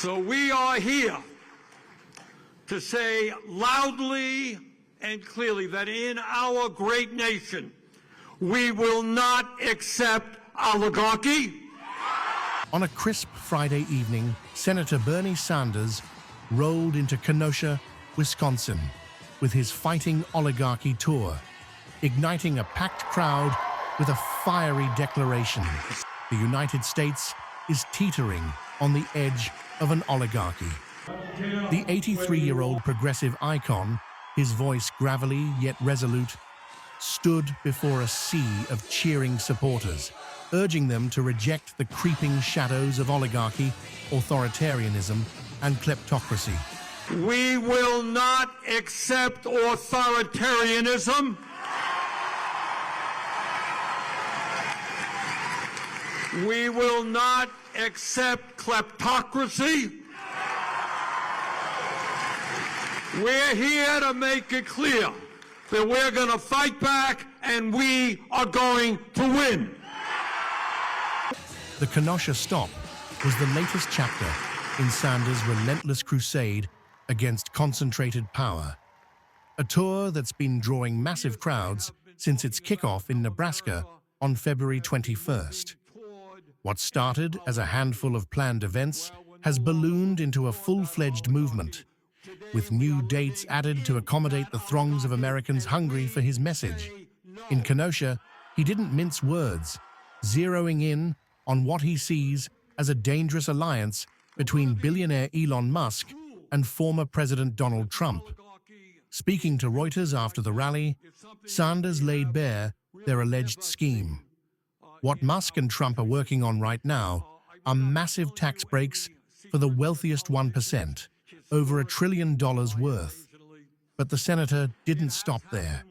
So we are here to say loudly and clearly that in our great nation, we will not accept oligarchy. On a crisp Friday evening, Senator Bernie Sanders rolled into Kenosha, Wisconsin, with his Fighting Oligarchy tour, igniting a packed crowd with a fiery declaration. The United States is teetering on the edge of an oligarchy. The 83-year-old progressive icon, his voice gravelly yet resolute, stood before a sea of cheering supporters, urging them to reject the creeping shadows of oligarchy, authoritarianism, and kleptocracy. We will not accept authoritarianism. We will not accept kleptocracy. We're here to make it clear that we're going to fight back and we are going to win. The Kenosha stop was the latest chapter in Sanders' relentless crusade against concentrated power. A tour that's been drawing massive crowds since its kickoff in Nebraska on February 21st. What started as a handful of planned events has ballooned into a full-fledged movement, with new dates added to accommodate the throngs of Americans hungry for his message. In Kenosha, he didn't mince words, zeroing in on what he sees as a dangerous alliance between billionaire Elon Musk and former President Donald Trump. Speaking to Reuters after the rally, Sanders laid bare their alleged scheme. What Musk and Trump are working on right now are massive tax breaks for the wealthiest 1%, over $1 trillion worth. But the senator didn't stop there.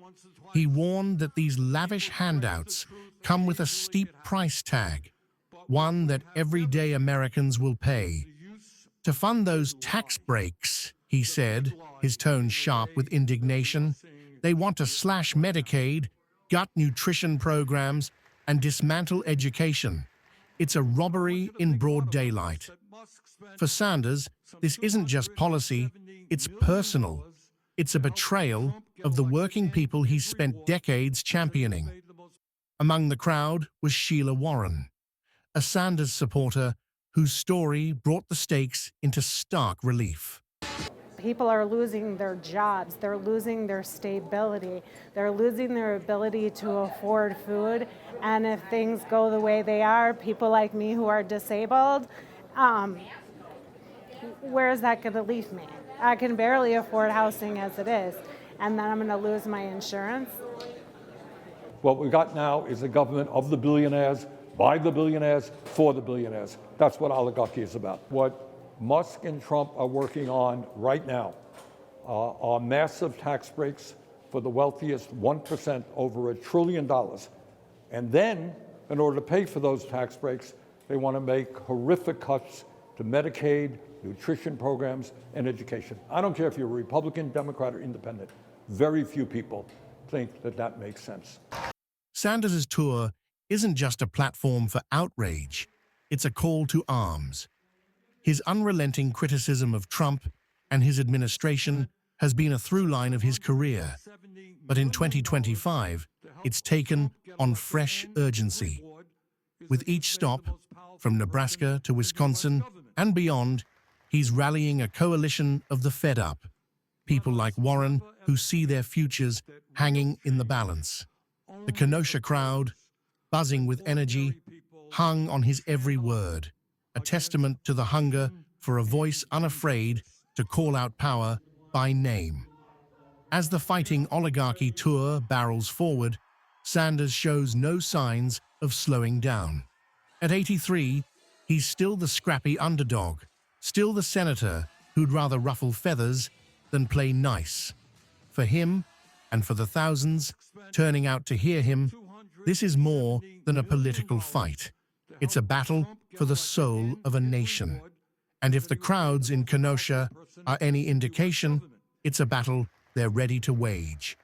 He warned that these lavish handouts come with a steep price tag, one that everyday Americans will pay. To fund those tax breaks, he said, his tone sharp with indignation, they want to slash Medicaid, gut nutrition programs, and dismantle education. It's a robbery in broad daylight. For Sanders, this isn't just policy, it's personal. It's a betrayal of the working people he's spent decades championing. Among the crowd was Sheila Warren, a Sanders supporter whose story brought the stakes into stark relief. People are losing their jobs, they're losing their stability, they're losing their ability to afford food, and if things go the way they are, people like me who are disabled, where is that going to leave me? I can barely afford housing as it is, and then I'm going to lose my insurance. What we've got now is a government of the billionaires, by the billionaires, for the billionaires. That's what oligarchy is about. What Musk and Trump are working on right now are massive tax breaks for the wealthiest 1%, over $1 trillion. And then, in order to pay for those tax breaks, they want to make horrific cuts to Medicaid, nutrition programs, and education. I don't care if you're a Republican, Democrat, or Independent. Very few people think that that makes sense. Sanders' tour isn't just a platform for outrage, it's a call to arms. His unrelenting criticism of Trump and his administration has been a through line of his career. But in 2025, it's taken on fresh urgency. With each stop, from Nebraska to Wisconsin and beyond, he's rallying a coalition of the fed up, people like Warren who see their futures hanging in the balance. The Kenosha crowd, buzzing with energy, hung on his every word, a testament to the hunger for a voice unafraid to call out power by name. As the Fighting Oligarchy tour barrels forward, Sanders shows no signs of slowing down. At 83, he's still the scrappy underdog, still the senator who'd rather ruffle feathers than play nice. For him, and for the thousands turning out to hear him, this is more than a political fight. It's a battle for the soul of a nation. And if the crowds in Kenosha are any indication, it's a battle they're ready to wage.